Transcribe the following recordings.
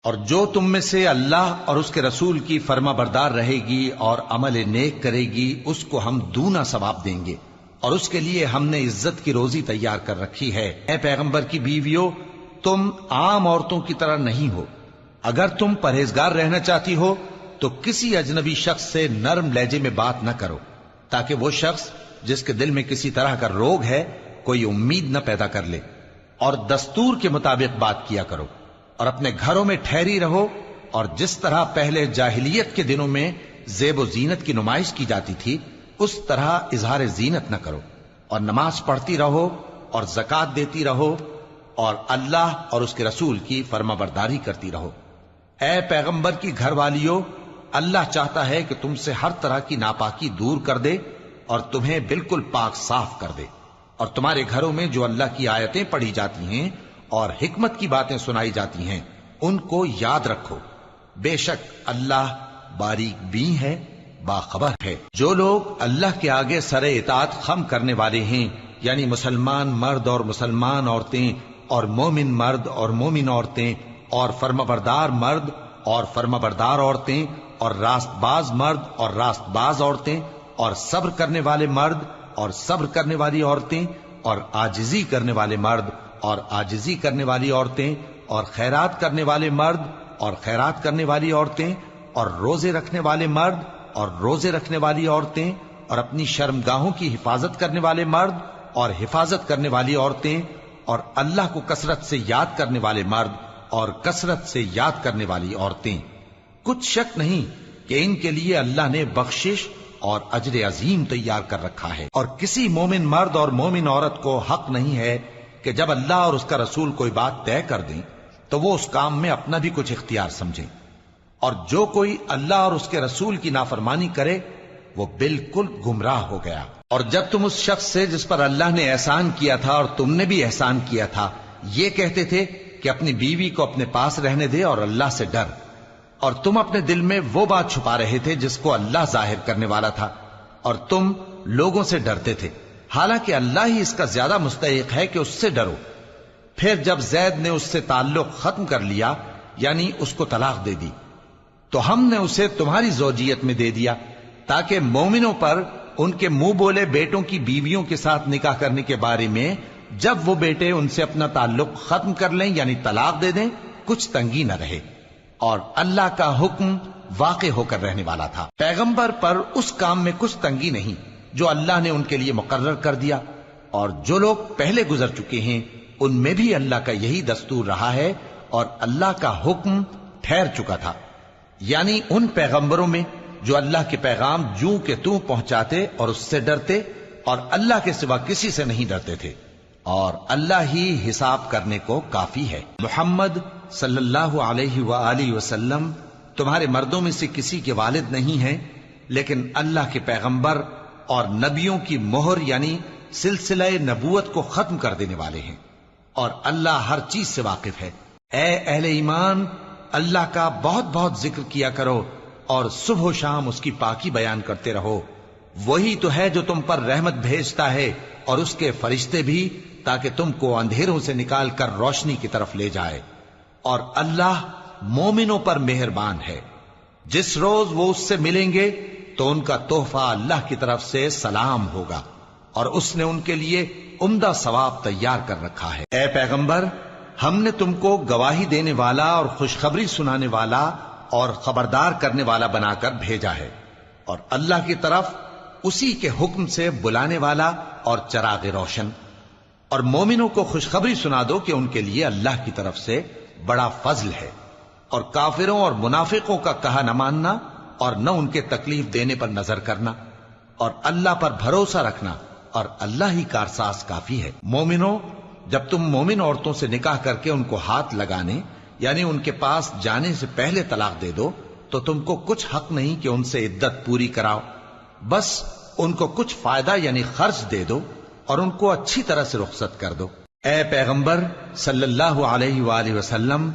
اور جو تم میں سے اللہ اور اس کے رسول کی فرما بردار رہے گی اور عمل نیک کرے گی اس کو ہم دونا ثواب دیں گے، اور اس کے لیے ہم نے عزت کی روزی تیار کر رکھی ہے۔ اے پیغمبر کی بیویوں، تم عام عورتوں کی طرح نہیں ہو۔ اگر تم پرہیزگار رہنا چاہتی ہو تو کسی اجنبی شخص سے نرم لہجے میں بات نہ کرو، تاکہ وہ شخص جس کے دل میں کسی طرح کا روگ ہے کوئی امید نہ پیدا کر لے، اور دستور کے مطابق بات کیا کرو، اور اپنے گھروں میں ٹھہری رہو، اور جس طرح پہلے جاہلیت کے دنوں میں زیب و زینت کی نمائش کی جاتی تھی اس طرح اظہار زینت نہ کرو، اور نماز پڑھتی رہو اور زکوٰۃ دیتی رہو، اور اللہ اور اس کے رسول کی فرما برداری کرتی رہو۔ اے پیغمبر کی گھر والیو، اللہ چاہتا ہے کہ تم سے ہر طرح کی ناپاکی دور کر دے اور تمہیں بالکل پاک صاف کر دے، اور تمہارے گھروں میں جو اللہ کی آیتیں پڑھی جاتی ہیں اور حکمت کی باتیں سنائی جاتی ہیں ان کو یاد رکھو، بے شک اللہ باریک بین ہے، باخبر ہے۔ جو لوگ اللہ کے آگے سر اطاعت خم کرنے والے ہیں، یعنی مسلمان مرد اور مسلمان عورتیں، اور مومن مرد اور مومن عورتیں، اور فرمانبردار مرد اور فرمانبردار عورتیں، اور راست باز مرد اور راست باز عورتیں، اور صبر کرنے والے مرد اور صبر کرنے والی عورتیں، اور عاجزی کرنے والے مرد اور عاجزی کرنے والی عورتیں، اور خیرات کرنے والے مرد اور خیرات کرنے والی عورتیں، اور روزے رکھنے والے مرد اور روزے رکھنے والی عورتیں، اور اپنی شرمگاہوں کی حفاظت کرنے والے مرد اور حفاظت کرنے والی عورتیں، اور اللہ کو کثرت سے یاد کرنے والے مرد اور کثرت سے یاد کرنے والی عورتیں۔ کچھ شک نہیں کہ ان کے لیے اللہ نے بخشش اور اجر عظیم تیار کر رکھا ہے، اور کسی مومن مرد اور مومن عورت کو حق نہیں ہے کہ جب اللہ اور اس کا رسول کوئی بات طے کر دیں تو وہ اس کام میں اپنا بھی کچھ اختیار سمجھیں، اور جو کوئی اللہ اور اس کے رسول کی نافرمانی کرے وہ بالکل گمراہ ہو گیا۔ اور جب تم اس شخص سے جس پر اللہ نے احسان کیا تھا اور تم نے بھی احسان کیا تھا یہ کہتے تھے کہ اپنی بیوی کو اپنے پاس رہنے دے اور اللہ سے ڈر، اور تم اپنے دل میں وہ بات چھپا رہے تھے جس کو اللہ ظاہر کرنے والا تھا، اور تم لوگوں سے ڈرتے تھے، حالانکہ اللہ ہی اس کا زیادہ مستحق ہے کہ اس سے ڈرو۔ پھر جب زید نے اس سے تعلق ختم کر لیا، یعنی اس کو طلاق دے دی، تو ہم نے اسے تمہاری زوجیت میں دے دیا تاکہ مومنوں پر ان کے منہ بولے بیٹوں کی بیویوں کے ساتھ نکاح کرنے کے بارے میں جب وہ بیٹے ان سے اپنا تعلق ختم کر لیں یعنی طلاق دے دیں کچھ تنگی نہ رہے، اور اللہ کا حکم واقع ہو کر رہنے والا تھا۔ پیغمبر پر اس کام میں کچھ تنگی نہیں جو اللہ نے ان کے لیے مقرر کر دیا، اور جو لوگ پہلے گزر چکے ہیں ان میں بھی اللہ کا یہی دستور رہا ہے، اور اللہ کا حکم ٹھہر چکا تھا، یعنی ان پیغمبروں میں جو اللہ کے پیغام جوں کہ توں پہنچاتے اور اس سے ڈرتے اور اللہ کے سوا کسی سے نہیں ڈرتے تھے، اور اللہ ہی حساب کرنے کو کافی ہے۔ محمد صلی اللہ علیہ وآلہ وسلم تمہارے مردوں میں سے کسی کے والد نہیں ہیں، لیکن اللہ کے پیغمبر اور نبیوں کی مہر یعنی سلسلہ نبوت کو ختم کر دینے والے ہیں، اور اللہ ہر چیز سے واقف ہے۔ اے اہل ایمان، اللہ کا بہت بہت ذکر کیا کرو اور صبح و شام اس کی پاکی بیان کرتے رہو، وہی تو ہے جو تم پر رحمت بھیجتا ہے اور اس کے فرشتے بھی، تاکہ تم کو اندھیروں سے نکال کر روشنی کی طرف لے جائے، اور اللہ مومنوں پر مہربان ہے۔ جس روز وہ اس سے ملیں گے تو ان کا تحفہ اللہ کی طرف سے سلام ہوگا، اور اس نے ان کے لیے عمدہ ثواب تیار کر رکھا ہے۔ اے پیغمبر، ہم نے تم کو گواہی دینے والا اور خوشخبری سنانے والا اور خبردار کرنے والا بنا کر بھیجا ہے، اور اللہ کی طرف اسی کے حکم سے بلانے والا اور چراغ روشن، اور مومنوں کو خوشخبری سنا دو کہ ان کے لیے اللہ کی طرف سے بڑا فضل ہے، اور کافروں اور منافقوں کا کہا نہ ماننا اور نہ ان کے تکلیف دینے پر نظر کرنا، اور اللہ پر بھروسہ رکھنا، اور اللہ ہی کارساز کافی ہے۔ مومنوں، جب تم مومن عورتوں سے نکاح کر کے ان کو ہاتھ لگانے یعنی ان کے پاس جانے سے پہلے طلاق دے دو تو تم کو کچھ حق نہیں کہ ان سے عدت پوری کراؤ، بس ان کو کچھ فائدہ یعنی خرچ دے دو اور ان کو اچھی طرح سے رخصت کر دو۔ اے پیغمبر صلی اللہ علیہ وآلہ وسلم،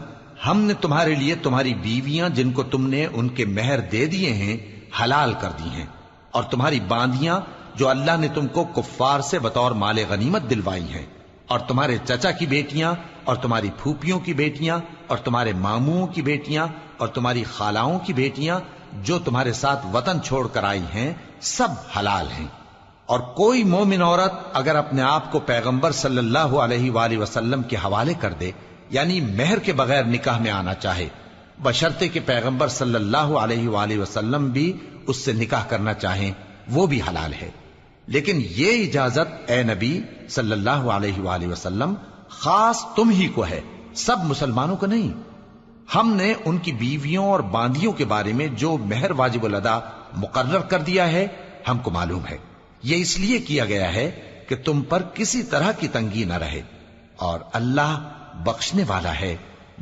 ہم نے تمہارے لیے تمہاری بیویاں جن کو تم نے ان کے مہر دے دیے ہیں حلال کر دی ہیں، اور تمہاری باندیاں جو اللہ نے تم کو کفار سے بطور مال غنیمت دلوائی ہیں، اور تمہارے چچا کی بیٹیاں اور تمہاری پھوپھیوں کی بیٹیاں اور تمہارے ماموں کی بیٹیاں اور تمہاری خالاؤں کی بیٹیاں جو تمہارے ساتھ وطن چھوڑ کر آئی ہیں سب حلال ہیں۔ اور کوئی مومن عورت اگر اپنے آپ کو پیغمبر صلی اللہ علیہ وآلہ وسلم کے حوالے کر دے، یعنی مہر کے بغیر نکاح میں آنا چاہے، بشرطے کہ پیغمبر صلی اللہ علیہ وآلہ وسلم بھی اس سے نکاح کرنا چاہیں، وہ بھی حلال ہے۔ لیکن یہ اجازت اے نبی صلی اللہ علیہ وآلہ وسلم خاص تم ہی کو ہے، سب مسلمانوں کو نہیں۔ ہم نے ان کی بیویوں اور باندیوں کے بارے میں جو مہر واجب الادا مقرر کر دیا ہے ہم کو معلوم ہے، یہ اس لیے کیا گیا ہے کہ تم پر کسی طرح کی تنگی نہ رہے، اور اللہ بخشنے والا ہے،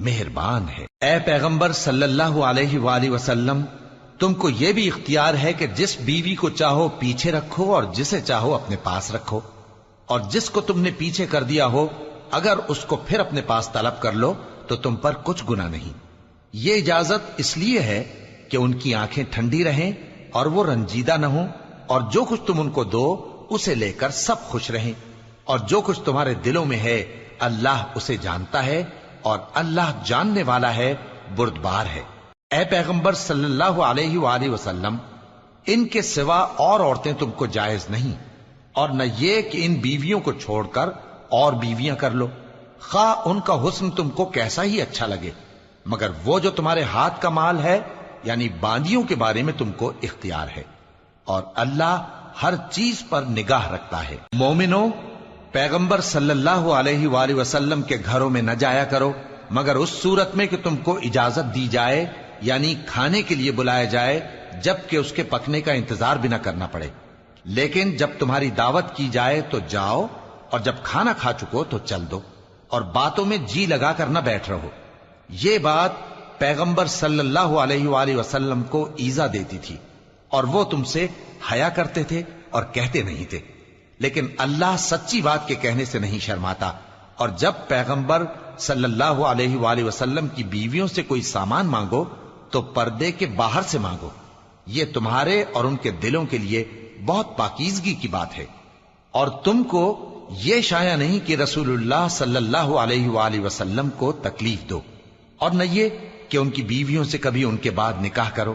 مہربان ہے۔ اے پیغمبر صلی اللہ علیہ وآلہ وسلم، تم کو یہ بھی اختیار ہے کہ جس بیوی کو چاہو پیچھے رکھو اور جسے چاہو اپنے پاس رکھو، اور جس کو تم نے پیچھے کر دیا ہو اگر اس کو پھر اپنے پاس طلب کر لو تو تم پر کچھ گناہ نہیں۔ یہ اجازت اس لیے ہے کہ ان کی آنکھیں ٹھنڈی رہیں اور وہ رنجیدہ نہ ہوں، اور جو کچھ تم ان کو دو اسے لے کر سب خوش رہیں، اور جو کچھ تمہارے دلوں میں ہے اللہ اسے جانتا ہے، اور اللہ جاننے والا ہے، بردبار ہے۔ اے پیغمبر صلی اللہ علیہ وآلہ وسلم، ان کے سوا اور عورتیں تم کو جائز نہیں، اور نہ یہ کہ ان بیویوں کو چھوڑ کر اور بیویاں کر لو، خواہ ان کا حسن تم کو کیسا ہی اچھا لگے، مگر وہ جو تمہارے ہاتھ کا مال ہے یعنی باندیوں کے بارے میں تم کو اختیار ہے، اور اللہ ہر چیز پر نگاہ رکھتا ہے۔ مومنو، پیغمبر صلی اللہ علیہ وآلہ وسلم کے گھروں میں نہ جایا کرو مگر اس صورت میں کہ تم کو اجازت دی جائے، یعنی کھانے کے لیے بلایا جائے جبکہ اس کے پکنے کا انتظار بھی نہ کرنا پڑے۔ لیکن جب تمہاری دعوت کی جائے تو جاؤ، اور جب کھانا کھا چکو تو چل دو، اور باتوں میں جی لگا کر نہ بیٹھ رہو۔ یہ بات پیغمبر صلی اللہ علیہ وآلہ وسلم کو ایذا دیتی تھی، اور وہ تم سے حیا کرتے تھے اور کہتے نہیں تھے، لیکن اللہ سچی بات کے کہنے سے نہیں شرماتا۔ اور جب پیغمبر صلی اللہ علیہ وآلہ وسلم کی بیویوں سے کوئی سامان مانگو تو پردے کے باہر سے مانگو، یہ تمہارے اور ان کے دلوں کے لیے بہت پاکیزگی کی بات ہے۔ اور تم کو یہ شایع نہیں کہ رسول اللہ صلی اللہ علیہ وآلہ وسلم کو تکلیف دو، اور نہ یہ کہ ان کی بیویوں سے کبھی ان کے بعد نکاح کرو،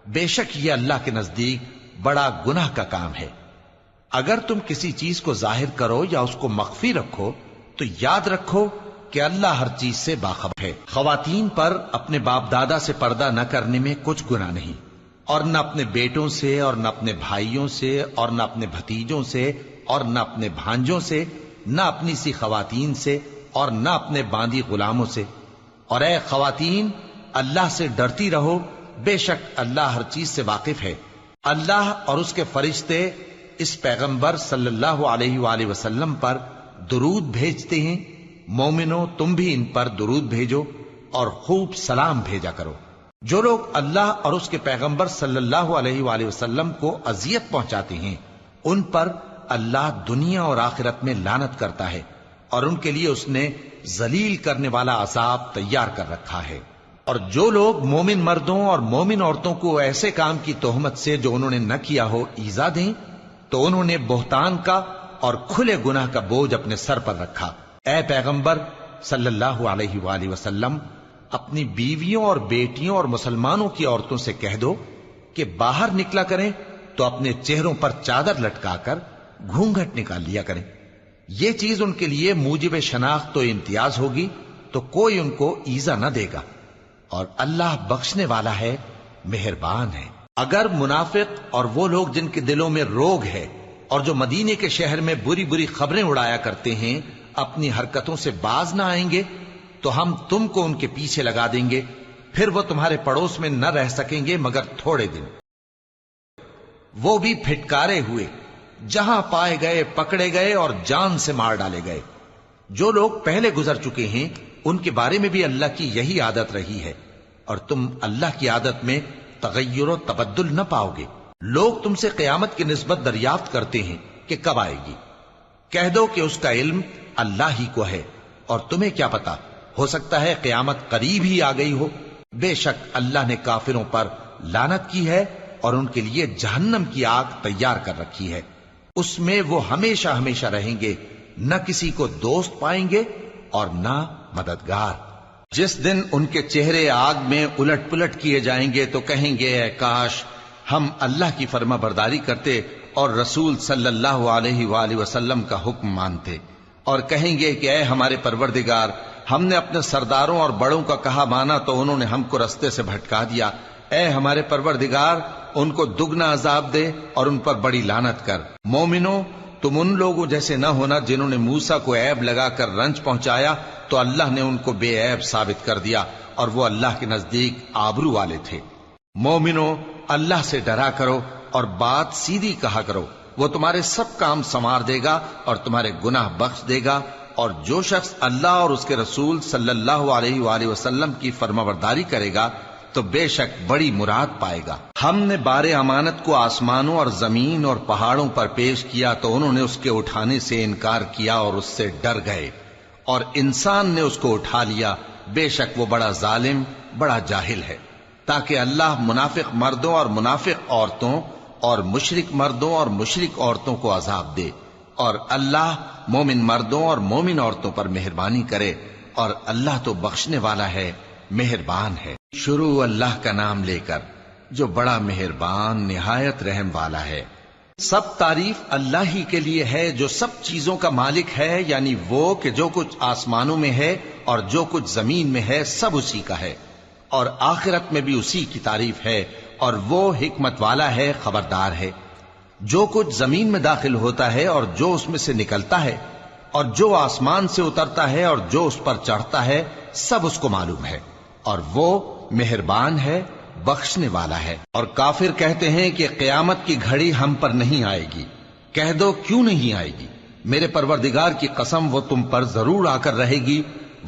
بے شک یہ اللہ کے نزدیک بڑا گناہ کا کام ہے۔ اگر تم کسی چیز کو ظاہر کرو یا اس کو مخفی رکھو تو یاد رکھو کہ اللہ ہر چیز سے باخبر ہے۔ خواتین پر اپنے باپ دادا سے پردہ نہ کرنے میں کچھ گناہ نہیں، اور نہ اپنے بیٹوں سے اور نہ اپنے بھائیوں سے اور نہ اپنے بھتیجوں سے اور نہ اپنے بھانجوں سے، نہ اپنی سی خواتین سے اور نہ اپنے باندی غلاموں سے۔ اور اے خواتین، اللہ سے ڈرتی رہو، بے شک اللہ ہر چیز سے واقف ہے۔ اللہ اور اس کے فرشتے اس پیغمبر صلی اللہ علیہ وآلہ وسلم پر درود بھیجتے ہیں۔ مومنو، تم بھی ان پر درود بھیجو اور خوب سلام بھیجا کرو۔ جو لوگ اللہ اور اس کے پیغمبر صلی اللہ علیہ وآلہ وسلم کو اذیت پہنچاتے ہیں ان پر اللہ دنیا اور آخرت میں لعنت کرتا ہے، اور ان کے لیے اس نے ذلیل کرنے والا عذاب تیار کر رکھا ہے۔ اور جو لوگ مومن مردوں اور مومن عورتوں کو ایسے کام کی تہمت سے جو انہوں نے نہ کیا ہو ایذا دیں تو انہوں نے بہتان کا اور کھلے گناہ کا بوجھ اپنے سر پر رکھا۔ اے پیغمبر صلی اللہ علیہ وآلہ وسلم، اپنی بیویوں اور بیٹیوں اور مسلمانوں کی عورتوں سے کہہ دو کہ باہر نکلا کریں تو اپنے چہروں پر چادر لٹکا کر گھونگھٹ نکال لیا کریں، یہ چیز ان کے لیے موجب شناخت و امتیاز ہوگی تو کوئی ان کو ایذا نہ دے گا، اور اللہ بخشنے والا ہے، مہربان ہے۔ اگر منافق اور وہ لوگ جن کے دلوں میں روگ ہے اور جو مدینے کے شہر میں بری بری خبریں اڑایا کرتے ہیں اپنی حرکتوں سے باز نہ آئیں گے تو ہم تم کو ان کے پیچھے لگا دیں گے، پھر وہ تمہارے پڑوس میں نہ رہ سکیں گے مگر تھوڑے دن، وہ بھی پھٹکارے ہوئے، جہاں پائے گئے پکڑے گئے اور جان سے مار ڈالے گئے۔ جو لوگ پہلے گزر چکے ہیں ان کے بارے میں بھی اللہ کی یہی عادت رہی ہے، اور تم اللہ کی عادت میں تغیر و تبدل نہ پاؤ گے۔ لوگ تم سے قیامت کی نسبت دریافت کرتے ہیں کہ کب آئے گی، کہہ دو کہ اس کا علم اللہ ہی کو ہے، اور تمہیں کیا پتا، ہو سکتا ہے قیامت قریب ہی آ گئی ہو۔ بے شک اللہ نے کافروں پر لعنت کی ہے اور ان کے لیے جہنم کی آگ تیار کر رکھی ہے، اس میں وہ ہمیشہ ہمیشہ رہیں گے، نہ کسی کو دوست پائیں گے اور نہ مددگار۔ جس دن ان کے چہرے آگ میں الٹ پلٹ کیے جائیں گے تو کہیں گے اے کاش ہم اللہ کی فرما برداری کرتے اور رسول صلی اللہ علیہ وآلہ وسلم کا حکم مانتے، اور کہیں گے کہ اے ہمارے پروردگار، ہم نے اپنے سرداروں اور بڑوں کا کہا مانا تو انہوں نے ہم کو رستے سے بھٹکا دیا۔ اے ہمارے پروردگار، ان کو دگنا عذاب دے اور ان پر بڑی لعنت کر۔ مومنو، تم ان لوگوں جیسے نہ ہونا جنہوں نے موسیٰ کو عیب لگا کر رنج پہنچایا تو اللہ نے ان کو بے عیب ثابت کر دیا اور وہ اللہ کے نزدیک آبرو والے تھے۔ مومنو، اللہ سے ڈرا کرو اور بات سیدھی کہا کرو، وہ تمہارے سب کام سنوار دے گا اور تمہارے گناہ بخش دے گا، اور جو شخص اللہ اور اس کے رسول صلی اللہ علیہ وآلہ وسلم کی فرمانبرداری کرے گا تو بے شک بڑی مراد پائے گا۔ ہم نے بار امانت کو آسمانوں اور زمین اور پہاڑوں پر پیش کیا تو انہوں نے اس کے اٹھانے سے انکار کیا اور اس سے ڈر گئے، اور انسان نے اس کو اٹھا لیا، بے شک وہ بڑا ظالم، بڑا جاہل ہے۔ تاکہ اللہ منافق مردوں اور منافق عورتوں اور مشرک مردوں اور مشرک عورتوں کو عذاب دے، اور اللہ مومن مردوں اور مومن عورتوں پر مہربانی کرے، اور اللہ تو بخشنے والا ہے، مہربان ہے۔ شروع اللہ کا نام لے کر جو بڑا مہربان نہایت رحم والا ہے۔ سب تعریف اللہ ہی کے لیے ہے جو سب چیزوں کا مالک ہے، یعنی وہ کہ جو کچھ آسمانوں میں ہے اور جو کچھ زمین میں ہے سب اسی کا ہے، اور آخرت میں بھی اسی کی تعریف ہے، اور وہ حکمت والا ہے، خبردار ہے۔ جو کچھ زمین میں داخل ہوتا ہے اور جو اس میں سے نکلتا ہے، اور جو آسمان سے اترتا ہے اور جو اس پر چڑھتا ہے، سب اس کو معلوم ہے، اور وہ مہربان ہے، بخشنے والا ہے۔ اور کافر کہتے ہیں کہ قیامت کی گھڑی ہم پر نہیں آئے گی۔ کہہ دو کیوں نہیں آئے گی؟ میرے پروردگار کی قسم وہ تم پر ضرور آ کر رہے گی۔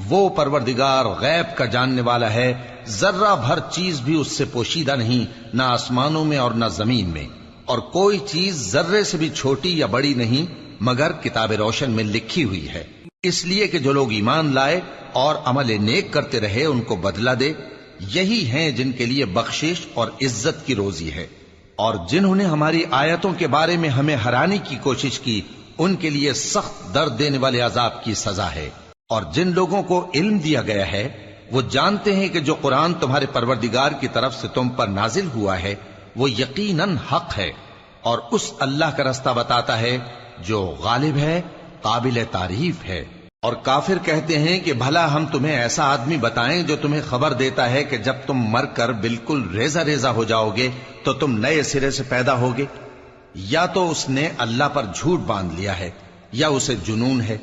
وہ پروردگار غیب کا جاننے والا ہے، ذرہ بھر چیز بھی اس سے پوشیدہ نہیں، نہ آسمانوں میں اور نہ زمین میں، اور کوئی چیز ذرے سے بھی چھوٹی یا بڑی نہیں مگر کتاب روشن میں لکھی ہوئی ہے، اس لیے کہ جو لوگ ایمان لائے اور عمل نیک کرتے رہے ان کو بدلہ دے۔ یہی ہیں جن کے لیے بخشش اور عزت کی روزی ہے، اور جنہوں نے ہماری آیتوں کے بارے میں ہمیں ہرانے کی کوشش کی ان کے لیے سخت درد دینے والے عذاب کی سزا ہے۔ اور جن لوگوں کو علم دیا گیا ہے وہ جانتے ہیں کہ جو قرآن تمہارے پروردگار کی طرف سے تم پر نازل ہوا ہے وہ یقیناً حق ہے، اور اس اللہ کا رستہ بتاتا ہے جو غالب ہے، قابل تعریف ہے۔ اور کافر کہتے ہیں کہ بھلا ہم تمہیں ایسا آدمی بتائیں جو تمہیں خبر دیتا ہے کہ جب تم مر کر بالکل ریزہ ریزہ ہو جاؤ گے تو تم نئے سرے سے پیدا ہوگے؟ یا تو اس نے اللہ پر جھوٹ باندھ لیا ہے یا اسے جنون ہے۔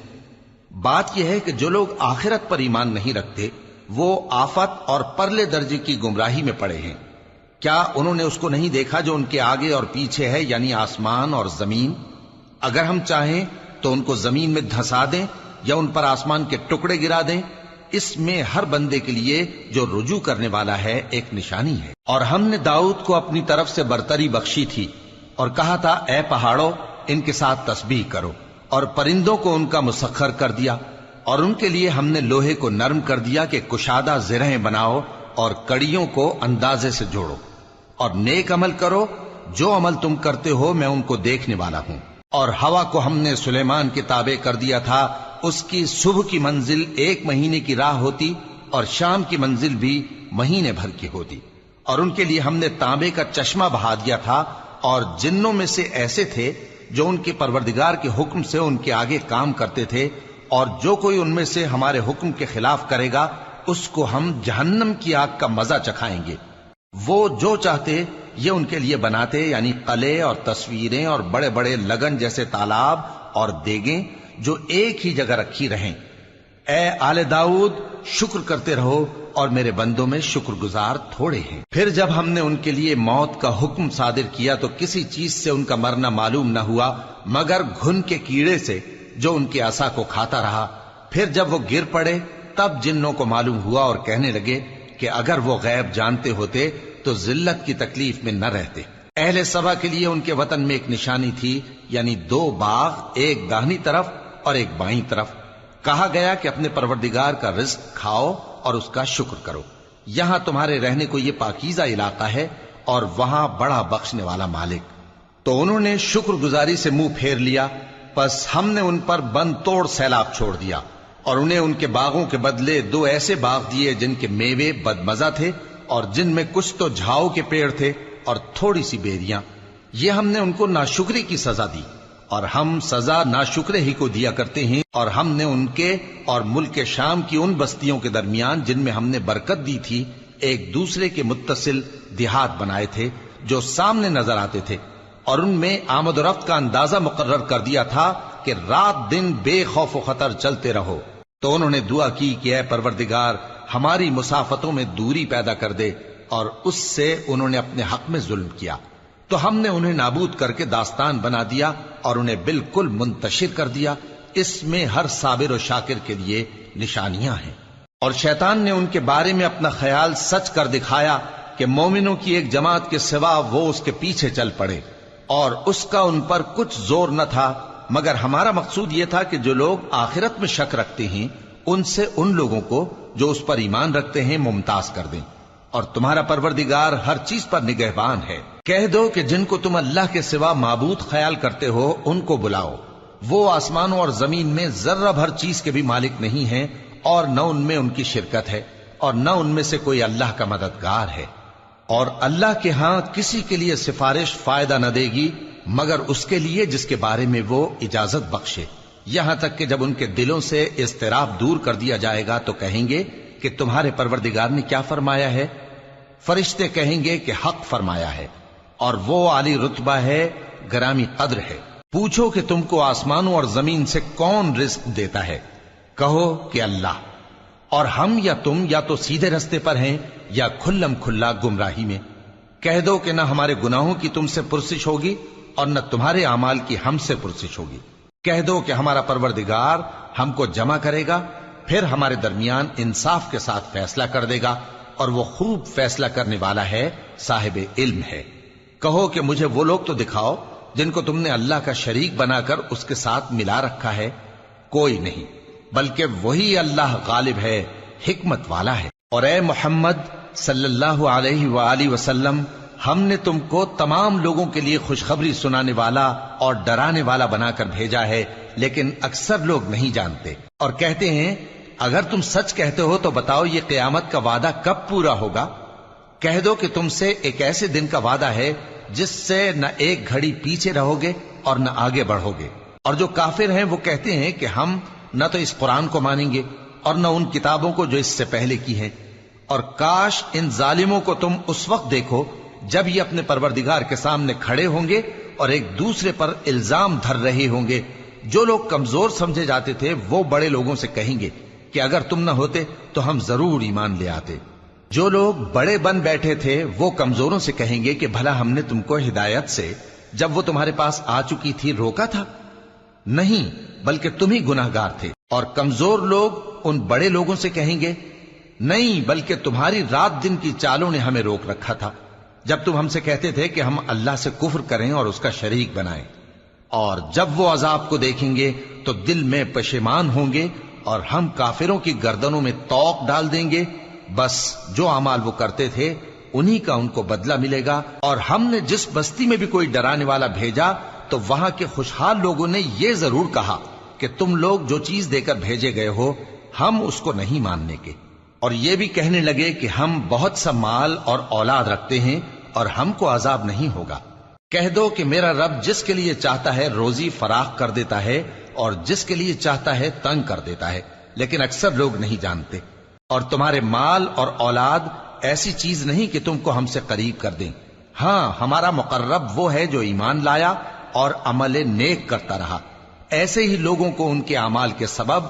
بات یہ ہے کہ جو لوگ آخرت پر ایمان نہیں رکھتے وہ آفت اور پرلے درجے کی گمراہی میں پڑے ہیں۔ کیا انہوں نے اس کو نہیں دیکھا جو ان کے آگے اور پیچھے ہے، یعنی آسمان اور زمین؟ اگر ہم چاہیں تو ان کو زمین میں دھسا دیں یا ان پر آسمان کے ٹکڑے گرا دیں، اس میں ہر بندے کے لیے جو رجوع کرنے والا ہے ایک نشانی ہے۔ اور ہم نے داؤد کو اپنی طرف سے برتری بخشی تھی اور کہا تھا اے پہاڑوں ان کے ساتھ تسبیح کرو، اور پرندوں کو ان کا مسخر کر دیا، اور ان کے لیے ہم نے لوہے کو نرم کر دیا کہ کشادہ زرہیں بناؤ اور کڑیوں کو اندازے سے جوڑو، اور نیک عمل کرو، جو عمل تم کرتے ہو میں ان کو دیکھنے والا ہوں۔ اور ہوا کو ہم نے سلیمان کے تابع کر دیا تھا، اس کی صبح کی منزل 1 مہینے کی راہ ہوتی اور شام کی منزل بھی مہینے بھر کی ہوتی، اور ان کے لیے ہم نے تانبے کا چشمہ بہا دیا تھا، اور جنوں میں سے ایسے تھے جو ان کے پروردگار کے حکم سے ان کے آگے کام کرتے تھے، اور جو کوئی ان میں سے ہمارے حکم کے خلاف کرے گا اس کو ہم جہنم کی آگ کا مزہ چکھائیں گے۔ وہ جو چاہتے یہ ان کے لیے بناتے، یعنی قلعے اور تصویریں اور بڑے بڑے لگن جیسے تالاب اور دیگیں جو ایک ہی جگہ رکھی رہیں۔ اے آل داؤد، شکر کرتے رہو اور میرے بندوں میں شکر گزار تھوڑے ہیں۔ پھر جب ہم نے ان کے لیے موت کا حکم صادر کیا تو کسی چیز سے ان کا مرنا معلوم نہ ہوا مگر گھن کے کیڑے سے جو ان کے عصا کو کھاتا رہا۔ پھر جب وہ گر پڑے تب جنوں کو معلوم ہوا اور کہنے لگے کہ اگر وہ غیب جانتے ہوتے تو ذلت کی تکلیف میں نہ رہتے۔ اہل سبا کے لیے ان کے وطن میں ایک نشانی تھی، یعنی 2 باغ، ایک داہنی طرف اور ایک بائیں طرف۔ کہا گیا کہ اپنے پروردگار کا رزق کھاؤ اور اس کا شکر کرو، یہاں تمہارے رہنے کو یہ پاکیزہ علاقہ ہے اور وہاں بڑا بخشنے والا مالک۔ تو انہوں نے شکر گزاری سے منہ پھیر لیا پس ہم نے ان پر بند توڑ سیلاب چھوڑ دیا اور انہیں ان کے باغوں کے بدلے 2 ایسے باغ دیے جن کے میوے بدمزہ تھے اور جن میں کچھ تو جھاؤ کے پیڑ تھے اور تھوڑی سی بیریاں. یہ ہم نے ان کو ناشکری کی سزا دی، اور ہم سزا ناشکرے ہی کو دیا کرتے ہیں. اور ہم نے ان کے اور ملک شام کی ان بستیوں کے درمیان جن میں ہم نے برکت دی تھی ایک دوسرے کے متصل دیہات بنائے تھے جو سامنے نظر آتے تھے، اور ان میں آمد و رفت کا اندازہ مقرر کر دیا تھا کہ رات دن بے خوف و خطر چلتے رہو. تو انہوں نے دعا کی کہ اے پروردگار ہماری مسافتوں میں دوری پیدا کر دے، اور اس سے انہوں نے اپنے حق میں ظلم کیا تو ہم نے انہیں نابود کر کے داستان بنا دیا اور انہیں بالکل منتشر کر دیا. اس میں ہر صابر و شاکر کے لیے نشانیاں ہیں. اور شیطان نے ان کے بارے میں اپنا خیال سچ کر دکھایا کہ مومنوں کی ایک جماعت کے سوا وہ اس کے پیچھے چل پڑے، اور اس کا ان پر کچھ زور نہ تھا، مگر ہمارا مقصود یہ تھا کہ جو لوگ آخرت میں شک رکھتے ہیں ان سے ان لوگوں کو جو اس پر ایمان رکھتے ہیں ممتاز کر دیں. اور تمہارا پروردگار ہر چیز پر نگہبان ہے. کہہ دو کہ جن کو تم اللہ کے سوا معبود خیال کرتے ہو ان کو بلاؤ، وہ آسمانوں اور زمین میں ذرہ بھر چیز کے بھی مالک نہیں ہیں، اور نہ ان میں ان کی شرکت ہے، اور نہ ان میں سے کوئی اللہ کا مددگار ہے. اور اللہ کے ہاں کسی کے لیے سفارش فائدہ نہ دے گی مگر اس کے لیے جس کے بارے میں وہ اجازت بخشے. یہاں تک کہ جب ان کے دلوں سے اضطراب دور کر دیا جائے گا تو کہیں گے کہ تمہارے پروردگار نے کیا فرمایا ہے؟ فرشتے کہیں گے کہ حق فرمایا ہے، اور وہ عالی رتبہ ہے، گرامی قدر ہے. پوچھو کہ تم کو آسمانوں اور زمین سے کون رزق دیتا ہے؟ کہو کہ اللہ. اور ہم یا تم یا تو سیدھے رستے پر ہیں یا کھلم کھلا گمراہی میں. کہہ دو کہ نہ ہمارے گناہوں کی تم سے پرسش ہوگی اور نہ تمہارے اعمال کی ہم سے پرسش ہوگی. کہہ دو کہ ہمارا پروردگار ہم کو جمع کرے گا، پھر ہمارے درمیان انصاف کے ساتھ فیصلہ کر دے گا، اور وہ خوب فیصلہ کرنے والا ہے، صاحب علم ہے. کہو کہ مجھے وہ لوگ تو دکھاؤ جن کو تم نے اللہ کا شریک بنا کر اس کے ساتھ ملا رکھا ہے. کوئی نہیں، بلکہ وہی اللہ غالب ہے، حکمت والا ہے. اور اے محمد صلی اللہ علیہ وآلہ وسلم، ہم نے تم کو تمام لوگوں کے لیے خوشخبری سنانے والا اور ڈرانے والا بنا کر بھیجا ہے، لیکن اکثر لوگ نہیں جانتے. اور کہتے ہیں اگر تم سچ کہتے ہو تو بتاؤ یہ قیامت کا وعدہ کب پورا ہوگا؟ کہہ دو کہ تم سے ایک ایسے دن کا وعدہ ہے جس سے نہ ایک گھڑی پیچھے رہو گے اور نہ آگے بڑھو گے. اور جو کافر ہیں وہ کہتے ہیں کہ ہم نہ تو اس قرآن کو مانیں گے اور نہ ان کتابوں کو جو اس سے پہلے کی ہیں. اور کاش ان ظالموں کو تم اس وقت دیکھو جب یہ اپنے پروردگار کے سامنے کھڑے ہوں گے اور ایک دوسرے پر الزام دھر رہے ہوں گے. جو لوگ کمزور سمجھے جاتے تھے وہ بڑے لوگوں سے کہیں گے کہ اگر تم نہ ہوتے تو ہم ضرور ایمان لے آتے. جو لوگ بڑے بن بیٹھے تھے وہ کمزوروں سے کہیں گے کہ بھلا ہم نے تم کو ہدایت سے جب وہ تمہارے پاس آ چکی تھی روکا تھا؟ نہیں، بلکہ تم ہی گناہگار تھے. اور کمزور لوگ ان بڑے لوگوں سے کہیں گے نہیں، بلکہ تمہاری رات دن کی چالوں نے ہمیں روک رکھا تھا جب تم ہم سے کہتے تھے کہ ہم اللہ سے کفر کریں اور اس کا شریک بنائیں. اور جب وہ عذاب کو دیکھیں گے تو دل میں پشیمان ہوں گے اور ہم کافروں کی گردنوں میں توق ڈال دیں گے. بس جو اعمال وہ کرتے تھے انہی کا ان کو بدلہ ملے گا. اور ہم نے جس بستی میں بھی کوئی ڈرانے والا بھیجا تو وہاں کے خوشحال لوگوں نے یہ ضرور کہا کہ تم لوگ جو چیز دے کر بھیجے گئے ہو ہم اس کو نہیں ماننے کے. اور یہ بھی کہنے لگے کہ ہم بہت سا مال اور اولاد رکھتے ہیں اور ہم کو عذاب نہیں ہوگا. کہہ دو کہ میرا رب جس کے لیے چاہتا ہے روزی فراخ کر دیتا ہے اور جس کے لیے چاہتا ہے تنگ کر دیتا ہے، لیکن اکثر لوگ نہیں جانتے. اور تمہارے مال اور اولاد ایسی چیز نہیں کہ تم کو ہم سے قریب کر دیں. ہاں، ہمارا مقرب وہ ہے جو ایمان لایا اور عمل نیک کرتا رہا. ایسے ہی لوگوں کو ان کے اعمال کے سبب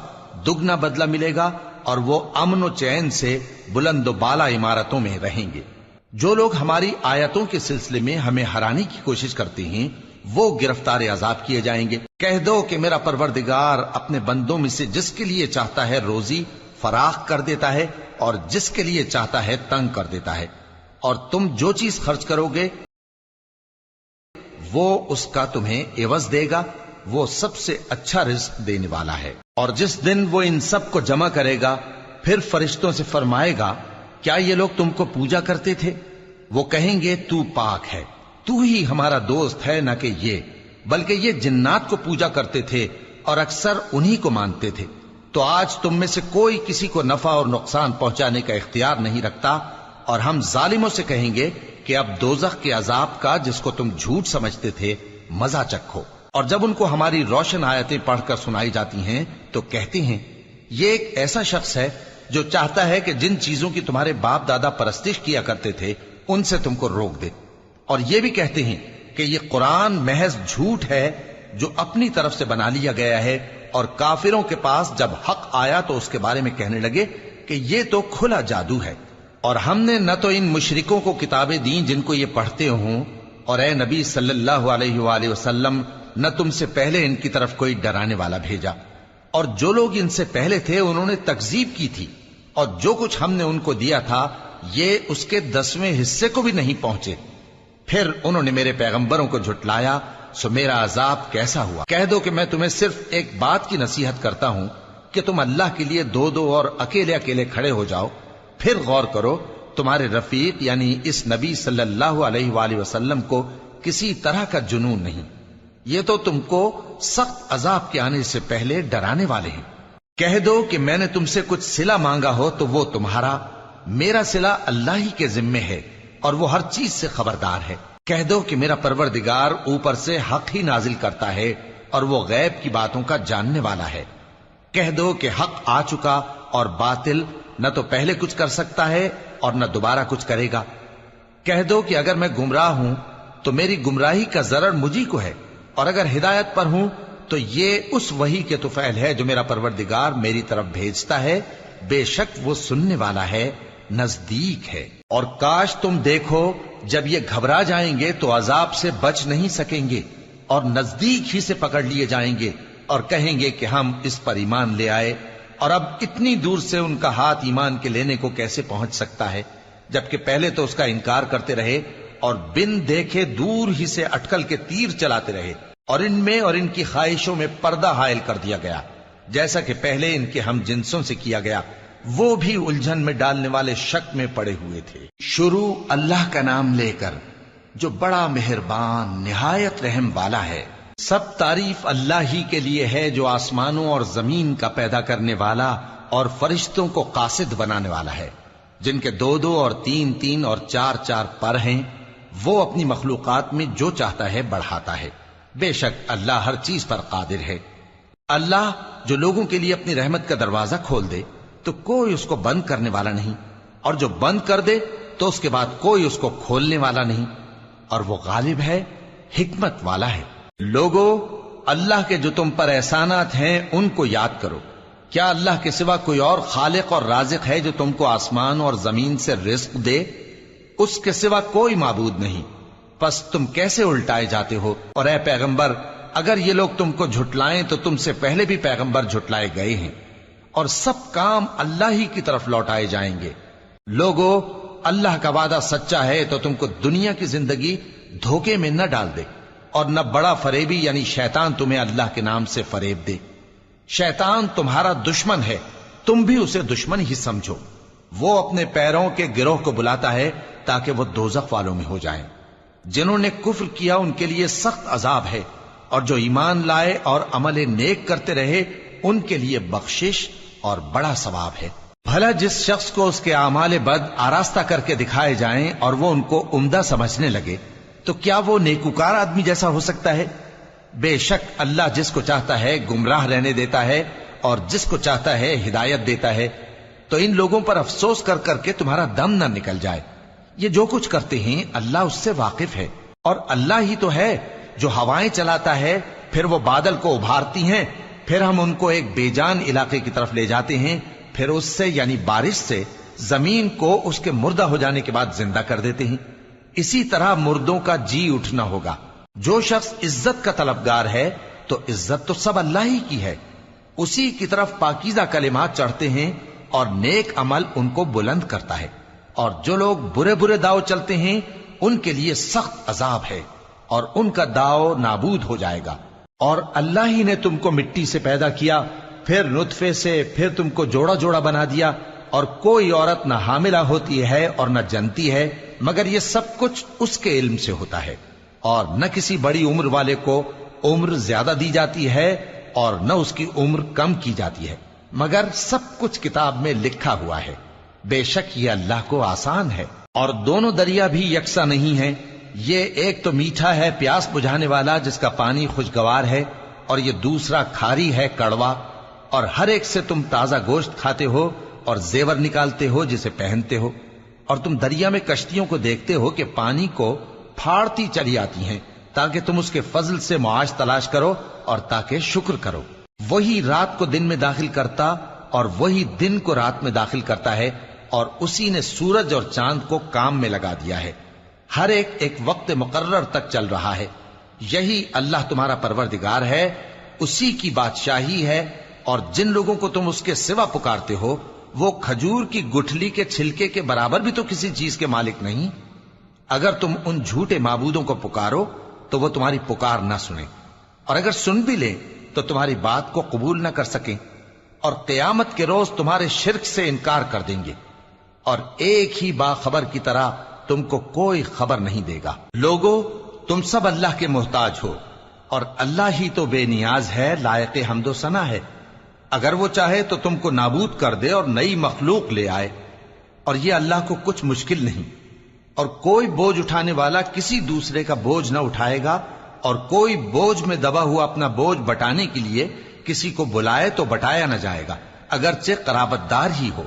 دگنا بدلہ ملے گا اور وہ امن و چین سے بلند و بالا عمارتوں میں رہیں گے. جو لوگ ہماری آیتوں کے سلسلے میں ہمیں ہرانے کی کوشش کرتے ہیں وہ گرفتار عذاب کیے جائیں گے. کہہ دو کہ میرا پروردگار اپنے بندوں میں سے جس کے لیے چاہتا ہے روزی فراخ کر دیتا ہے اور جس کے لیے چاہتا ہے تنگ کر دیتا ہے. اور تم جو چیز خرچ کرو گے وہ اس کا تمہیں عوض دے گا، وہ سب سے اچھا رزق دینے والا ہے. اور جس دن وہ ان سب کو جمع کرے گا پھر فرشتوں سے فرمائے گا کیا یہ لوگ تم کو پوجا کرتے تھے؟ وہ کہیں گے تو پاک ہے، تو ہی ہمارا دوست ہے نہ کہ یہ. بلکہ یہ جنات کو پوجا کرتے تھے اور اکثر انہی کو مانتے تھے۔ تو آج تم میں سے کوئی کسی کو نفع اور نقصان پہنچانے کا اختیار نہیں رکھتا، اور ہم ظالموں سے کہیں گے کہ اب دوزخ کے عذاب کا، جس کو تم جھوٹ سمجھتے تھے، مزہ چکھو۔ اور جب ان کو ہماری روشن آیتیں پڑھ کر سنائی جاتی ہیں تو کہتے ہیں یہ ایک ایسا شخص ہے جو چاہتا ہے کہ جن چیزوں کی تمہارے باپ دادا پرستش کیا کرتے تھے ان سے تم کو روک دے، اور یہ بھی کہتے ہیں کہ یہ قرآن محض جھوٹ ہے جو اپنی طرف سے بنا لیا گیا ہے، اور کافروں کے پاس جب حق آیا تو اس کے بارے میں کہنے لگے کہ یہ تو کھلا جادو ہے۔ اور ہم نے نہ تو ان مشرکوں کو کتابیں دیں جن کو یہ پڑھتے ہوں، اور اے نبی صلی اللہ علیہ وآلہ وسلم نہ تم سے پہلے ان کی طرف کوئی ڈرانے والا بھیجا، اور جو لوگ ان سے پہلے تھے انہوں نے تکذیب کی تھی، اور جو کچھ ہم نے ان کو دیا تھا یہ اس کے 10ویں حصے کو بھی نہیں پہنچے۔ پھر انہوں نے میرے پیغمبروں کو جھٹلایا، سو میرا عذاب کیسا ہوا۔ کہہ دو کہ میں تمہیں صرف ایک بات کی نصیحت کرتا ہوں کہ تم اللہ کے لیے دو دو اور اکیلے اکیلے کھڑے ہو جاؤ، پھر غور کرو تمہارے رفیق یعنی اس نبی صلی اللہ علیہ وآلہ وسلم کو کسی طرح کا جنون نہیں، یہ تو تم کو سخت عذاب کے آنے سے پہلے ڈرانے والے ہیں۔ کہہ دو کہ میں نے تم سے کچھ صلہ مانگا ہو تو وہ تمہارا، میرا صلہ اللہ ہی کے ذمے ہے اور وہ ہر چیز سے خبردار ہے۔ کہہ دو کہ میرا پروردگار اوپر سے حق ہی نازل کرتا ہے اور وہ غیب کی باتوں کا جاننے والا ہے۔ کہہ دو کہ حق آ چکا اور باطل نہ تو پہلے کچھ کر سکتا ہے اور نہ دوبارہ کچھ کرے گا۔ کہہ دو کہ اگر میں گمراہ ہوں تو میری گمراہی کا ضرر مجھی کو ہے، اور اگر ہدایت پر ہوں تو یہ اس وحی کے طفیل ہے جو میرا پروردگار میری طرف بھیجتا ہے، بے شک وہ سننے والا ہے، نزدیک ہے۔ اور کاش تم دیکھو جب یہ گھبرا جائیں گے تو عذاب سے بچ نہیں سکیں گے اور نزدیک ہی سے پکڑ لیے جائیں گے، اور کہیں گے کہ ہم اس پر ایمان لے آئے، اور اب اتنی دور سے ان کا ہاتھ ایمان کے لینے کو کیسے پہنچ سکتا ہے، جبکہ پہلے تو اس کا انکار کرتے رہے اور بن دیکھے دور ہی سے اٹکل کے تیر چلاتے رہے، اور ان میں اور ان کی خواہشوں میں پردہ حائل کر دیا گیا، جیسا کہ پہلے ان کے ہم جنسوں سے کیا گیا، وہ بھی الجھن میں ڈالنے والے شک میں پڑے ہوئے تھے۔ شروع اللہ کا نام لے کر جو بڑا مہربان نہایت رحم والا ہے۔ سب تعریف اللہ ہی کے لیے ہے جو آسمانوں اور زمین کا پیدا کرنے والا اور فرشتوں کو قاصد بنانے والا ہے، جن کے 2 اور 3 اور 4 پر ہیں، وہ اپنی مخلوقات میں جو چاہتا ہے بڑھاتا ہے، بے شک اللہ ہر چیز پر قادر ہے۔ اللہ جو لوگوں کے لیے اپنی رحمت کا دروازہ کھول دے تو کوئی اس کو بند کرنے والا نہیں، اور جو بند کر دے تو اس کے بعد کوئی اس کو کھولنے والا نہیں، اور وہ غالب ہے، حکمت والا ہے۔ لوگو، اللہ کے جو تم پر احسانات ہیں ان کو یاد کرو۔ کیا اللہ کے سوا کوئی اور خالق اور رازق ہے جو تم کو آسمان اور زمین سے رزق دے؟ اس کے سوا کوئی معبود نہیں، پس تم کیسے الٹائے جاتے ہو؟ اور اے پیغمبر، اگر یہ لوگ تم کو جھٹلائیں تو تم سے پہلے بھی پیغمبر جھٹلائے گئے ہیں، اور سب کام اللہ ہی کی طرف لوٹائے جائیں گے۔ لوگو، اللہ کا وعدہ سچا ہے تو تم کو دنیا کی زندگی دھوکے میں نہ ڈال دے، اور نہ بڑا فریبی یعنی شیطان تمہیں اللہ کے نام سے فریب دے۔ شیطان تمہارا دشمن ہے، تم بھی اسے دشمن ہی سمجھو۔ وہ اپنے پیروں کے گروہ کو بلاتا ہے تاکہ وہ دوزخ والوں میں ہو جائیں۔ جنہوں نے کفر کیا ان کے لیے سخت عذاب ہے، اور جو ایمان لائے اور عمل نیک کرتے رہے ان کے لیے بخشش اور بڑا ثواب ہے۔ بھلا جس شخص کو اس کے اعمال بد آراستہ کر کے دکھائے جائیں اور وہ ان کو عمدہ سمجھنے لگے تو کیا وہ نیکوکار آدمی جیسا ہو سکتا ہے؟ بے شک اللہ جس کو چاہتا ہے گمراہ رہنے دیتا ہے اور جس کو چاہتا ہے ہدایت دیتا ہے۔ تو ان لوگوں پر افسوس کر کر کے تمہارا دم نہ نکل جائے، یہ جو کچھ کرتے ہیں اللہ اس سے واقف ہے، اور اللہ ہی تو ہے جو ہوائیں چلاتا ہے، پھر وہ بادل کو ابھارتی ہیں، پھر ہم ان کو ایک بے جان علاقے کی طرف لے جاتے ہیں، پھر اس سے یعنی بارش سے زمین کو اس کے مردہ ہو جانے کے بعد زندہ کر دیتے ہیں۔ اسی طرح مردوں کا جی اٹھنا ہوگا۔ جو شخص عزت کا طلبگار ہے تو عزت تو سب اللہ ہی کی ہے، اسی کی طرف پاکیزہ کلمات چڑھتے ہیں اور نیک عمل ان کو بلند کرتا ہے، اور جو لوگ برے برے داؤ چلتے ہیں ان کے لیے سخت عذاب ہے اور ان کا داؤ نابود ہو جائے گا۔ اور اللہ ہی نے تم کو مٹی سے پیدا کیا، پھر نطفے سے، پھر تم کو جوڑا جوڑا بنا دیا، اور کوئی عورت نہ حاملہ ہوتی ہے اور نہ جنتی ہے مگر یہ سب کچھ اس کے علم سے ہوتا ہے، اور نہ کسی بڑی عمر والے کو عمر زیادہ دی جاتی ہے اور نہ اس کی عمر کم کی جاتی ہے، مگر سب کچھ کتاب میں لکھا ہوا ہے۔ بے شک یہ اللہ کو آسان ہے۔ اور دونوں دریا بھی یکساں نہیں ہیں، یہ ایک تو میٹھا ہے پیاس بجھانے والا جس کا پانی خوشگوار ہے، اور یہ دوسرا کھاری ہے کڑوا، اور ہر ایک سے تم تازہ گوشت کھاتے ہو اور زیور نکالتے ہو جسے پہنتے ہو، اور تم دریا میں کشتیوں کو دیکھتے ہو کہ پانی کو پھاڑتی چلی آتی ہیں تاکہ تم اس کے فضل سے معاش تلاش کرو اور تاکہ شکر کرو۔ وہی رات کو دن میں داخل کرتا اور وہی دن کو رات میں داخل کرتا ہے، اور اسی نے سورج اور چاند کو کام میں لگا دیا ہے، ہر ایک ایک وقت مقرر تک چل رہا ہے۔ یہی اللہ تمہارا پروردگار ہے، اسی کی بادشاہی ہے، اور جن لوگوں کو تم اس کے سوا پکارتے ہو وہ کھجور کی گٹھلی کے چھلکے کے برابر بھی تو کسی چیز کے مالک نہیں۔ اگر تم ان جھوٹے معبودوں کو پکارو تو وہ تمہاری پکار نہ سنیں، اور اگر سن بھی لیں تو تمہاری بات کو قبول نہ کر سکیں، اور قیامت کے روز تمہارے شرک سے انکار کر دیں گے، اور ایک ہی باخبر کی طرح تم کو کوئی خبر نہیں دے گا۔ لوگو، تم سب اللہ کے محتاج ہو، اور اللہ ہی تو بے نیاز ہے، لائق حمد و ثنا ہے۔ اگر وہ چاہے تو تم کو نابود کر دے اور نئی مخلوق لے آئے، اور یہ اللہ کو کچھ مشکل نہیں۔ اور کوئی بوجھ اٹھانے والا کسی دوسرے کا بوجھ نہ اٹھائے گا، اور کوئی بوجھ میں دبا ہوا اپنا بوجھ بٹانے کے لیے کسی کو بلائے تو بٹایا نہ جائے گا، اگرچہ قرابت دار ہی ہو۔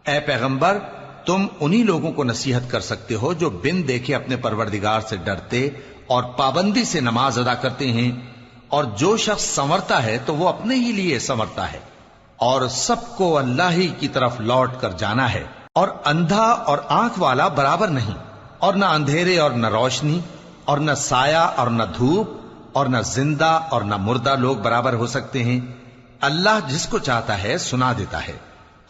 اے پیغمبر، تم انہی لوگوں کو نصیحت کر سکتے ہو جو بن دیکھے اپنے پروردگار سے ڈرتے اور پابندی سے نماز ادا کرتے ہیں، اور جو شخص سنورتا ہے تو وہ اپنے ہی لیے سنورتا ہے، اور سب کو اللہ ہی کی طرف لوٹ کر جانا ہے۔ اور اندھا اور آنکھ والا برابر نہیں، اور نہ اندھیرے اور نہ روشنی، اور نہ سایہ اور نہ دھوپ، اور نہ زندہ اور نہ مردہ لوگ برابر ہو سکتے ہیں۔ اللہ جس کو چاہتا ہے سنا دیتا ہے،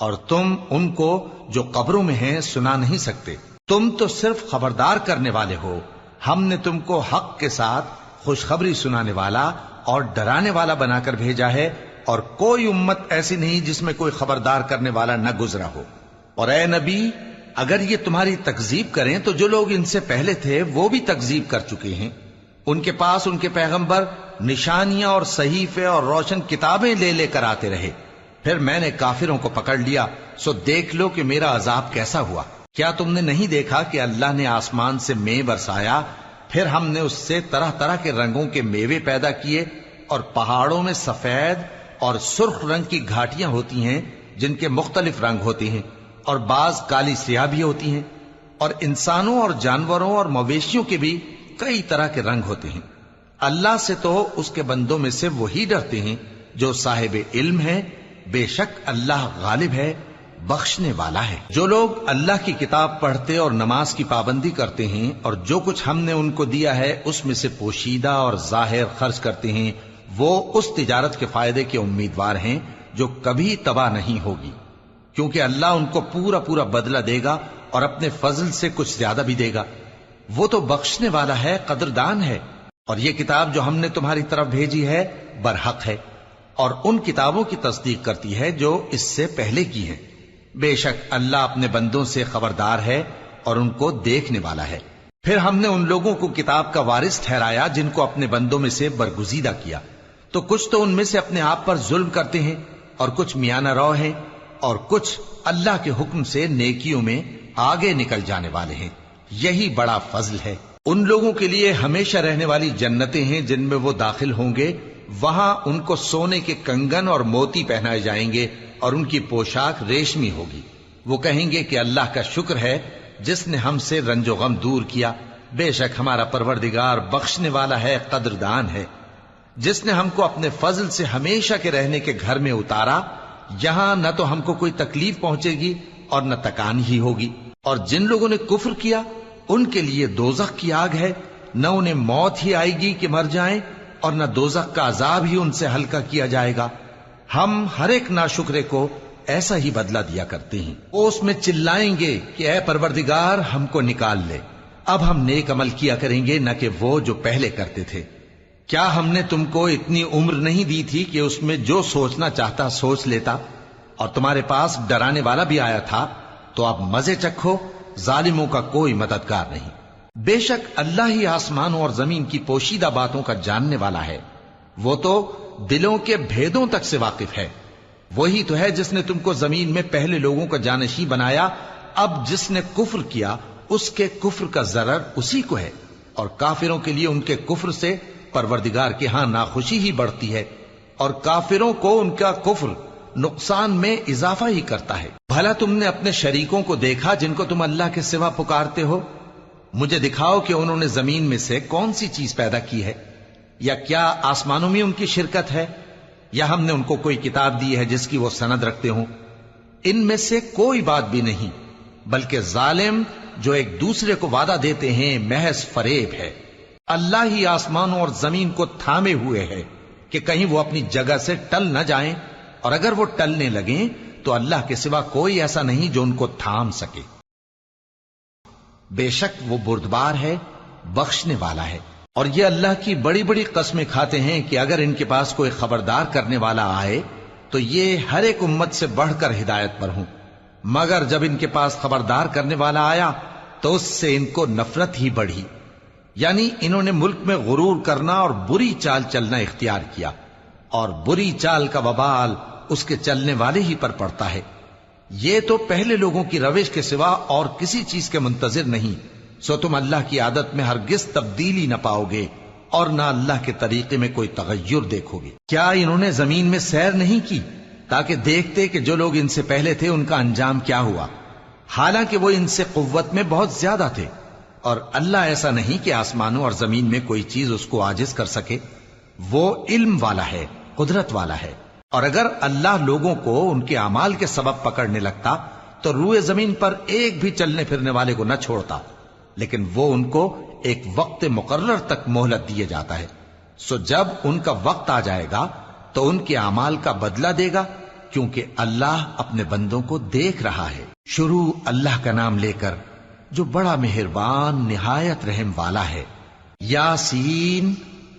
اور تم ان کو جو قبروں میں ہیں سنا نہیں سکتے۔ تم تو صرف خبردار کرنے والے ہو، ہم نے تم کو حق کے ساتھ خوشخبری سنانے والا اور ڈرانے والا بنا کر بھیجا ہے، اور کوئی امت ایسی نہیں جس میں کوئی خبردار کرنے والا نہ گزرا ہو۔ اور اے نبی، اگر یہ تمہاری تکذیب کریں تو جو لوگ ان سے پہلے تھے وہ بھی تکذیب کر چکے ہیں۔ ان کے پاس ان کے پیغمبر نشانیاں اور صحیفے اور روشن کتابیں لے لے کر آتے رہے، پھر میں نے کافروں کو پکڑ لیا، سو دیکھ لو کہ میرا عذاب کیسا ہوا۔ کیا تم نے نہیں دیکھا کہ اللہ نے آسمان سے مے برسایا، پھر ہم نے اس سے طرح طرح کے رنگوں کے میوے پیدا کیے، اور پہاڑوں میں سفید اور سرخ رنگ کی گھاٹیاں ہوتی ہیں جن کے مختلف رنگ ہوتے ہیں، اور بعض کالی سیاہ بھی ہوتی ہیں، اور انسانوں اور جانوروں اور مویشیوں کے بھی کئی طرح کے رنگ ہوتے ہیں۔ اللہ سے تو اس کے بندوں میں سے وہی ڈرتے ہیں جو صاحب علم ہے، بے شک اللہ غالب ہے، بخشنے والا ہے۔ جو لوگ اللہ کی کتاب پڑھتے اور نماز کی پابندی کرتے ہیں، اور جو کچھ ہم نے ان کو دیا ہے اس میں سے پوشیدہ اور ظاہر خرچ کرتے ہیں، وہ اس تجارت کے فائدے کے امیدوار ہیں جو کبھی تباہ نہیں ہوگی، کیونکہ اللہ ان کو پورا پورا بدلہ دے گا اور اپنے فضل سے کچھ زیادہ بھی دے گا۔ وہ تو بخشنے والا ہے، قدردان ہے۔ اور یہ کتاب جو ہم نے تمہاری طرف بھیجی ہے برحق ہے، اور ان کتابوں کی تصدیق کرتی ہے جو اس سے پہلے کی ہیں۔ بے شک اللہ اپنے بندوں سے خبردار ہے اور ان کو دیکھنے والا ہے۔ پھر ہم نے ان لوگوں کو کتاب کا وارث ٹھہرایا جن کو اپنے بندوں میں سے برگزیدہ کیا، تو کچھ تو ان میں سے اپنے آپ پر ظلم کرتے ہیں، اور کچھ میانہ رو ہیں، اور کچھ اللہ کے حکم سے نیکیوں میں آگے نکل جانے والے ہیں۔ یہی بڑا فضل ہے۔ ان لوگوں کے لیے ہمیشہ رہنے والی جنتیں ہیں جن میں وہ داخل ہوں گے، وہاں ان کو سونے کے کنگن اور موتی پہنائے جائیں گے، اور ان کی پوشاک ریشمی ہوگی۔ وہ کہیں گے کہ اللہ کا شکر ہے جس نے ہم سے رنج و غم دور کیا، بے شک ہمارا پروردگار بخشنے والا ہے، قدردان ہے۔ جس نے ہم کو اپنے فضل سے ہمیشہ کے رہنے کے گھر میں اتارا، یہاں نہ تو ہم کو کوئی تکلیف پہنچے گی اور نہ تکان ہی ہوگی۔ اور جن لوگوں نے کفر کیا ان کے لیے دوزخ کی آگ ہے، نہ انہیں موت ہی آئے گی کہ مر جائیں، اور نہ دوزخ کا عذاب ہی ان سے ہلکا کیا جائے گا۔ ہم ہر ایک ناشکرے کو ایسا ہی بدلہ دیا کرتے ہیں۔ وہ اس میں چلائیں گے کہ اے پروردگار ہم کو نکال لے، اب ہم نیک عمل کیا کریں گے نہ کہ وہ جو پہلے کرتے تھے۔ کیا ہم نے تم کو اتنی عمر نہیں دی تھی کہ اس میں جو سوچنا چاہتا سوچ لیتا، اور تمہارے پاس ڈرانے والا بھی آیا تھا؟ تو اب مزے چکھو، ظالموں کا کوئی مددگار نہیں۔ بے شک اللہ ہی آسمانوں اور زمین کی پوشیدہ باتوں کا جاننے والا ہے، وہ تو دلوں کے بھیدوں تک سے واقف ہے۔ وہی تو ہے جس نے تم کو زمین میں پہلے لوگوں کا جانشین بنایا، اب جس نے کفر کیا اس کے کفر کا ضرر اسی کو ہے، اور کافروں کے لیے ان کے کفر سے پروردگار کے ہاں ناخوشی ہی بڑھتی ہے، اور کافروں کو ان کا کفر نقصان میں اضافہ ہی کرتا ہے۔ بھلا تم نے اپنے شریکوں کو دیکھا جن کو تم اللہ کے سوا پکارتے ہو؟ مجھے دکھاؤ کہ انہوں نے زمین میں سے کون سی چیز پیدا کی ہے، یا کیا آسمانوں میں ان کی شرکت ہے، یا ہم نے ان کو کوئی کتاب دی ہے جس کی وہ سند رکھتے ہوں؟ ان میں سے کوئی بات بھی نہیں، بلکہ ظالم جو ایک دوسرے کو وعدہ دیتے ہیں محض فریب ہے۔ اللہ ہی آسمانوں اور زمین کو تھامے ہوئے ہے کہ کہیں وہ اپنی جگہ سے ٹل نہ جائیں، اور اگر وہ ٹلنے لگیں تو اللہ کے سوا کوئی ایسا نہیں جو ان کو تھام سکے۔ بے شک وہ بردبار ہے، بخشنے والا ہے۔ اور یہ اللہ کی بڑی بڑی قسمیں کھاتے ہیں کہ اگر ان کے پاس کوئی خبردار کرنے والا آئے تو یہ ہر ایک امت سے بڑھ کر ہدایت پر ہوں، مگر جب ان کے پاس خبردار کرنے والا آیا تو اس سے ان کو نفرت ہی بڑھی، یعنی انہوں نے ملک میں غرور کرنا اور بری چال چلنا اختیار کیا، اور بری چال کا وبال اس کے چلنے والے ہی پر پڑتا ہے۔ یہ تو پہلے لوگوں کی روش کے سوا اور کسی چیز کے منتظر نہیں، سو تم اللہ کی عادت میں ہرگز تبدیلی نہ پاؤ گے اور نہ اللہ کے طریقے میں کوئی تغیر دیکھو گے۔ کیا انہوں نے زمین میں سیر نہیں کی تاکہ دیکھتے کہ جو لوگ ان سے پہلے تھے ان کا انجام کیا ہوا، حالانکہ وہ ان سے قوت میں بہت زیادہ تھے؟ اور اللہ ایسا نہیں کہ آسمانوں اور زمین میں کوئی چیز اس کو عاجز کر سکے، وہ علم والا ہے، قدرت والا ہے۔ اور اگر اللہ لوگوں کو ان کے اعمال کے سبب پکڑنے لگتا تو روئے زمین پر ایک بھی چلنے پھرنے والے کو نہ چھوڑتا، لیکن وہ ان کو ایک وقت مقرر تک مہلت دیے جاتا ہے، سو جب ان کا وقت آ جائے گا تو ان کے اعمال کا بدلہ دے گا، کیونکہ اللہ اپنے بندوں کو دیکھ رہا ہے۔ شروع اللہ کا نام لے کر جو بڑا مہربان نہایت رحم والا ہے۔ یاسین،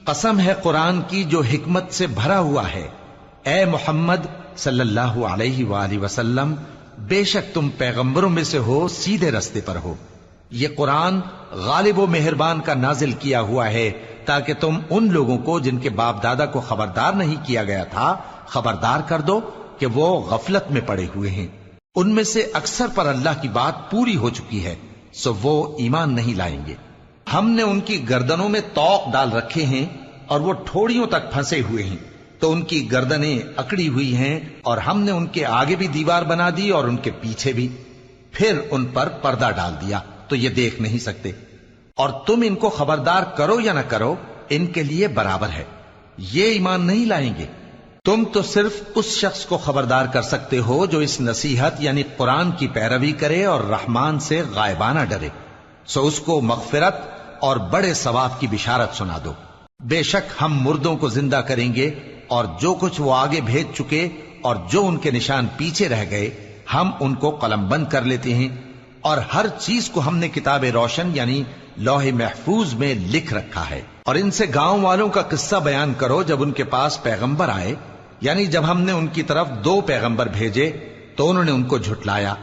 قسم ہے قرآن کی جو حکمت سے بھرا ہوا ہے۔ اے محمد صلی اللہ علیہ وآلہ وسلم، بے شک تم پیغمبروں میں سے ہو، سیدھے رستے پر ہو۔ یہ قرآن غالب و مہربان کا نازل کیا ہوا ہے تاکہ تم ان لوگوں کو جن کے باپ دادا کو خبردار نہیں کیا گیا تھا خبردار کر دو کہ وہ غفلت میں پڑے ہوئے ہیں۔ ان میں سے اکثر پر اللہ کی بات پوری ہو چکی ہے، سو وہ ایمان نہیں لائیں گے۔ ہم نے ان کی گردنوں میں طوق ڈال رکھے ہیں اور وہ ٹھوڑیوں تک پھنسے ہوئے ہیں، تو ان کی گردنیں اکڑی ہوئی ہیں، اور ہم نے ان کے آگے بھی دیوار بنا دی اور ان کے پیچھے بھی، پھر ان پر پردہ ڈال دیا تو یہ دیکھ نہیں سکتے۔ اور تم ان کو خبردار کرو یا نہ کرو ان کے لیے برابر ہے، یہ ایمان نہیں لائیں گے۔ تم تو صرف اس شخص کو خبردار کر سکتے ہو جو اس نصیحت یعنی قرآن کی پیروی کرے اور رحمان سے غائبانہ ڈرے، سو اس کو مغفرت اور بڑے ثواب کی بشارت سنا دو۔ بے شک ہم مردوں کو زندہ کریں گے، اور جو کچھ وہ آگے بھیج چکے اور جو ان کے نشان پیچھے رہ گئے ہم ان کو قلم بند کر لیتے ہیں، اور ہر چیز کو ہم نے کتاب روشن یعنی لوح محفوظ میں لکھ رکھا ہے۔ اور ان سے گاؤں والوں کا قصہ بیان کرو جب ان کے پاس پیغمبر آئے، یعنی جب ہم نے ان کی طرف 2 پیغمبر بھیجے تو انہوں نے ان کو جھٹلایا،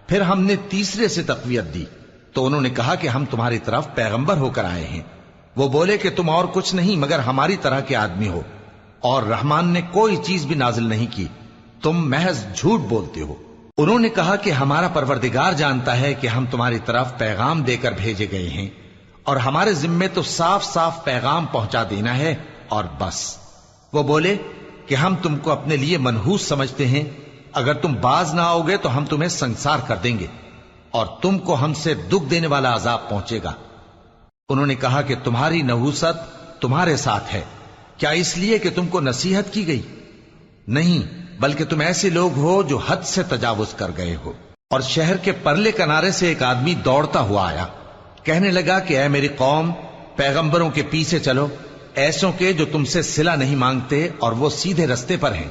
پھر ہم نے تیسرے سے تقویت دی تو انہوں نے کہا کہ ہم تمہاری طرف پیغمبر ہو کر آئے ہیں۔ وہ بولے کہ تم اور کچھ نہیں مگر ہماری طرح کے آدمی ہو، اور رحمان نے کوئی چیز بھی نازل نہیں کی، تم محض جھوٹ بولتے ہو۔ انہوں نے کہا کہ ہمارا پروردگار جانتا ہے کہ ہم تمہاری طرف پیغام دے کر بھیجے گئے ہیں، اور ہمارے ذمے تو صاف صاف پیغام پہنچا دینا ہے اور بس۔ وہ بولے کہ ہم تم کو اپنے لیے منحوس سمجھتے ہیں، اگر تم باز نہ آؤ گے تو ہم تمہیں سنسار کر دیں گے اور تم کو ہم سے دکھ دینے والا عذاب پہنچے گا۔ انہوں نے کہا کہ تمہاری نحوست تمہارے ساتھ ہے، کیا اس لیے کہ تم کو نصیحت کی گئی؟ نہیں، بلکہ تم ایسے لوگ ہو جو حد سے تجاوز کر گئے ہو۔ اور شہر کے پرلے کنارے سے ایک آدمی دوڑتا ہوا آیا، کہنے لگا کہ اے میری قوم، پیغمبروں کے پیچھے چلو، ایسوں کے جو تم سے صلہ نہیں مانگتے اور وہ سیدھے رستے پر ہیں۔